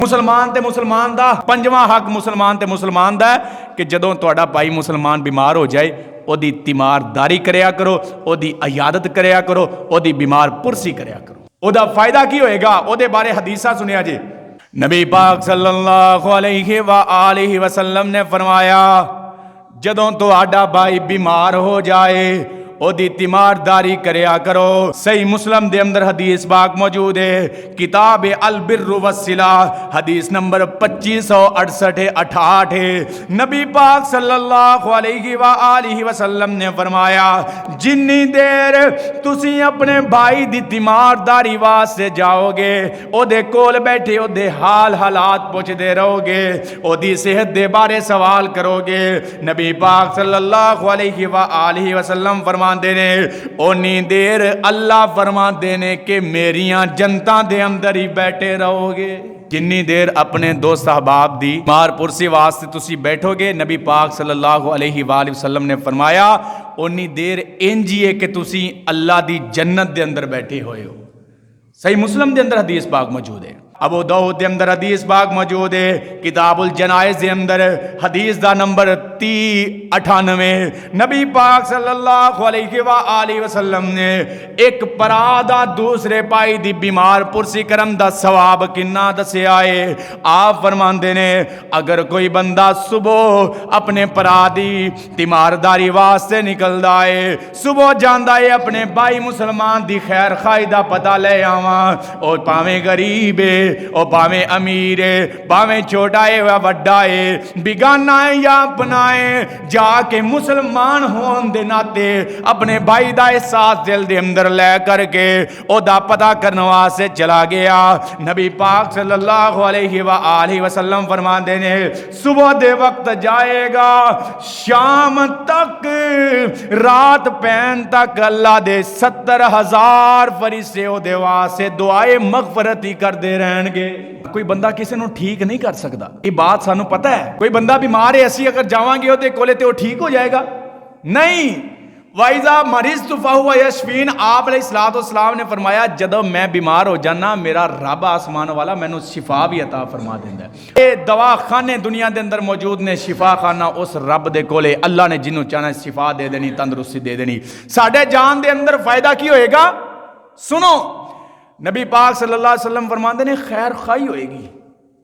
मुसलमान ते मुसलमान दा पंजवां हक मुसलमान ते मुसलमान दा है कि जदों तुहाडा भाई मुसलमान बीमार हो जाए ओदी तीमारदारी करया करो, ओदी अयादत करया करो, ओदी बीमार पुरसी करया करो। ओदा फायदा की होएगा? ओदे बारे हदीसा सुनिया जी। नबी पाक सल्लल्लाहु अलैहि व आलिहि वसल्लम ने फरमाया जदों तुहाडा भाई बीमार हो जाए ओदी तीमारदारी करया करो। सही मुस्लिम दे अंदर हदीस पाक मौजूद है, किताब अल बिर्रु वस्सिला, हदीस नंबर 2568 है। नबी पाक सल्लल्लाहु अलैहि व आलिहि वसल्लम ने फरमाया जिन्नी देर तुसी अपने भाई दी तीमारदारी वास्ते जाओगे, ओदे कोल बैठे ओदे हाल हालात पुछदे रहोगे, ओदी सेहत दे बारे सवाल करोगे, नबी पाक सल्लल्लाहु अलैहि व आलिहि वसल्लम फरमा ने ओनी देर अल्लाह फरमाते ने कि मेरियां जनता दे अंदर ही बैठे रहोगे। जिन्नी देर अपने दोस्त अहबाब दी मार पुरसी वास्ते तुसी बैठोगे, नबी पाक सल्लल्लाहु अलैहि वसल्लम ने फरमाया ओनी देर इंज ही है कि तुसी अल्लाह दी जन्नत दे अंदर बैठे होए हो। सही मुस्लिम दे अंदर हदीस पाक मौजूद है, अबू दाऊद दे अंदर हदीस पाक मौजूद है, किताबुल जनाइज दे अंदर हदीस दा नंबर 3098। नबी पाक सल्लल्लाहु अलैहि व आलिहि वसल्लम ने एक परादा दूसरे पाई दी बीमार पुरसी करम दा सवाब किन्ना दस्या है। आप फरमांदे ने अगर कोई बंदा सुबह अपने परा दी तीमारदारी वास्ते निकलदा है, सुबह जांदा है अपने भाई मुसलमान दी खैर खाई दा पता ले आवा, और भावें गरीब है और भावें अमीर है, भावें छोटा है व वड्डा है, बिगाना है या अपना है, जाके मुसलमान होने दे नाते अपने भाई दा एहसास दिल दे अंदर ले करके ओदा पता करने वास्ते चला गया। नबी पाक सल्लल्लाहु अलैहि व आलिहि वसल्लम फरमाते ने सुबह दे वक्त जाएगा, शाम तक रात पैन तक अल्लाह दे 70,000 फरिश्ते ओदे वास्ते दुआए मगफरत ही करते रहेंगे। कोई बंदा किसी को ठीक नहीं कर सकता, ये बात सानू पता है। कोई बंदा बीमार है, असी अगर जावांगे ओदे कोले ते वो ठीक हो जाएगा? नहीं। वाइजा मरीज तुफा हुआ यशफीन, आप अलैहिस्सलाम ने फरमाया जदों मैं बीमार हो जाना मेरा रब आसमान वाला मैनू शिफा भी अता फरमा देंदा है। ये दवा खाने दुनिया के अंदर मौजूद ने, शिफा खाना उस रब दे कोले, अल्लाह ने जिन्हों चाहना शिफा दे देनी, तंदुरुस्ती दे देनी। साडे जान दे अंदर फायदा की होएगा? सुनो, नबी पाक सल्लल्लाहु अलैहि वसल्लम फरमाते ने खैर खाई होएगी,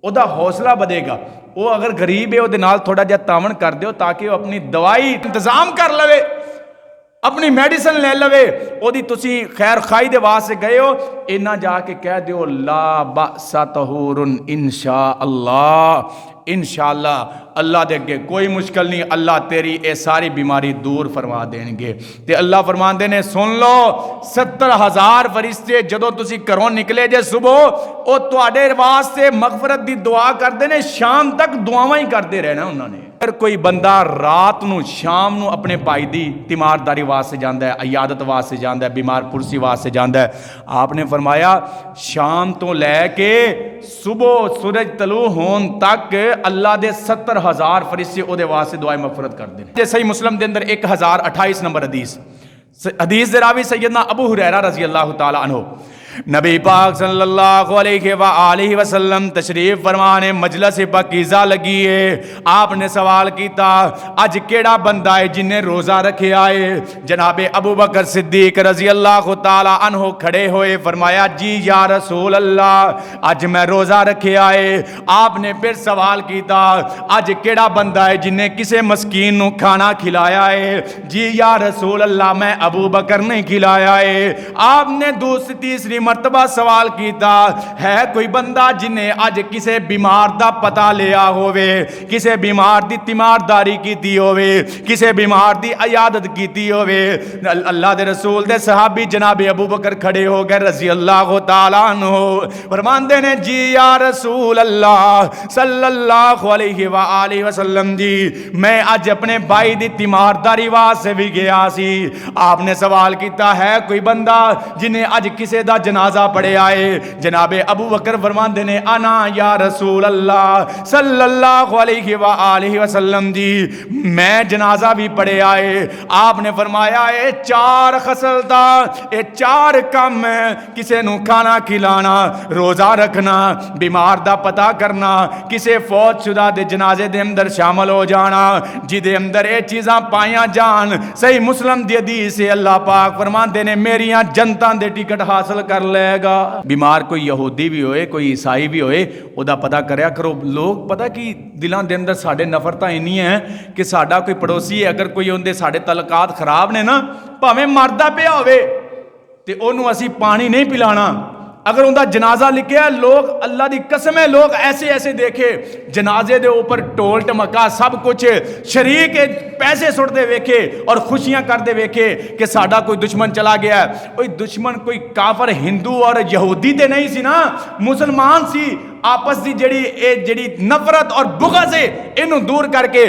ओदा हौसला बढ़ेगा। वो अगर गरीब है ओदे नाल थोड़ा जिहा तावन कर दिओ ताकि वो अपनी दवाई इंतजाम कर लवे, अपनी मेडिसिन ले लवे। ओदी तुसी खैर खाई दे वास्ते गए हो, इन्ना जाके कह दिओ ला बअसा तहूरुन इंशा अल्लाह, इंशाअल्लाह अल्लाह दे अगे कोई मुश्किल नहीं, अल्लाह तेरी ये सारी बीमारी दूर फरमा देंगे। ते अल्लाह फरमाते ने सुन लो 70,000 फरिश्ते जदों तुसी घरों निकले जे सुबह, वो तुहाडे वास्ते मगफरत दी दुआ करते ने, शाम तक दुआवां ही करते रहना उन्होंने। अगर कोई बंदा रात नू शाम नू अपने भाई दी तीमारदारी वास्ते जाता है, अयादत वास्ते जाता है, बीमार पुरसी वास्ते जाता है, आपने फरमाया शाम तो लैके सुबह सूरज तलू होन तक अल्लाह दे 70,000 फरिश्ते ओदे वास्ते दुआए मगफरत करते हैं। सही मुस्लिम दे अंदर 1028 नंबर हदीस, हदीस दे रावी सैयदना अबू हुरैरा रज़ी अल्लाह तआला अन्हु, नबी पाक सल्लल्लाहु अलैहि व आलिहि वसल्लम तशरीफ फरमाने मजलिस पाकीज़ा लगी है। आपने सवाल किया अज केड़ा बंदा है जिन्हें रोज़ा रखे आए? जनाबे अबू बकर सिद्दीक रज़ी अल्लाह तआला अन्हु खड़े होए, फरमाया जी या रसूल अल्लाह अज मैं रोज़ा रखे आए। आपने फिर सवाल किया अज केड़ा बंदा है जिन्हें किसी मस्कीन नू खाना खिलाया है? जी या रसूल अल्लाह मैं अबू बकर ने खिलाया है। आपने दूसरी तीसरी मर्तबा सवाल किया है कोई बंदा जिन्हें अज किसी बीमार दा पता लिया होवे, किसी बीमार दी तीमारदारी की होवे, किसी बीमार दी अयादत की होवे? अल्लाह दे रसूल दे सहाबी जनाबे अबू बकर खड़े हो गए रज़ी अल्लाह तआला अन्हु, फरमांदे ने जी या रसूल अल्लाह सल्लल्लाहु अलैहि व आलिहि वसल्लम जी मैं अज अपने भाई दी तीमारदारी वास्ते भी गया सी। आपने सवाल किया है कोई बंदा जिन्हें अज किसी दा जनाजा पढ़े आए। जनाबे अबू बकर फरमांदे ने अना या रसूल अल्लाह सल्लल्लाहु अलैहि वसल्लम जी, मैं जनाजा भी पढ़े आए। आपने फरमाया ये 4 खसलता, ये 4 काम है, किसी नू खाना खिलाना, रोजा रखना, बीमार दा पता करना, किसी फौजशुदा दे जनाजे दे अंदर शामिल हो जाना, जिदे अंदर ये चीज़ां पाइया जान। सही मुस्लिम दी हदीस से अल्लाह पाक फरमाते ने मेरियां जनता दे टिकट हासिल कर लेगा। बीमार कोई यहूदी भी होए, कोई ईसाई भी होए, उदा पता करया करो। लोग पता कि दिलों के अंदर साढ़े नफरतां इन्नियां है कि साडा कोई पड़ोसी है, अगर कोई उनके साढ़े तलकात खराब ने ना, भावें मरदा पिया होवे ते ओनू असी पानी नहीं पिलाना। अगर उनका जनाजा लिखा, लोग अल्लाह की कसम है, लोग ऐसे ऐसे देखे जनाजे दे ऊपर ढोल ढमका सब कुछ शरीक पैसे सुटते वेखे और खुशियां करते वेखे कि साडा कोई दुश्मन चला गया। कोई दुश्मन कोई काफर हिंदू और यहूदी ते नहीं सी ना, मुसलमान सी। आपस की जड़ी नफरत और बुग़्ज़ है, इनू दूर करके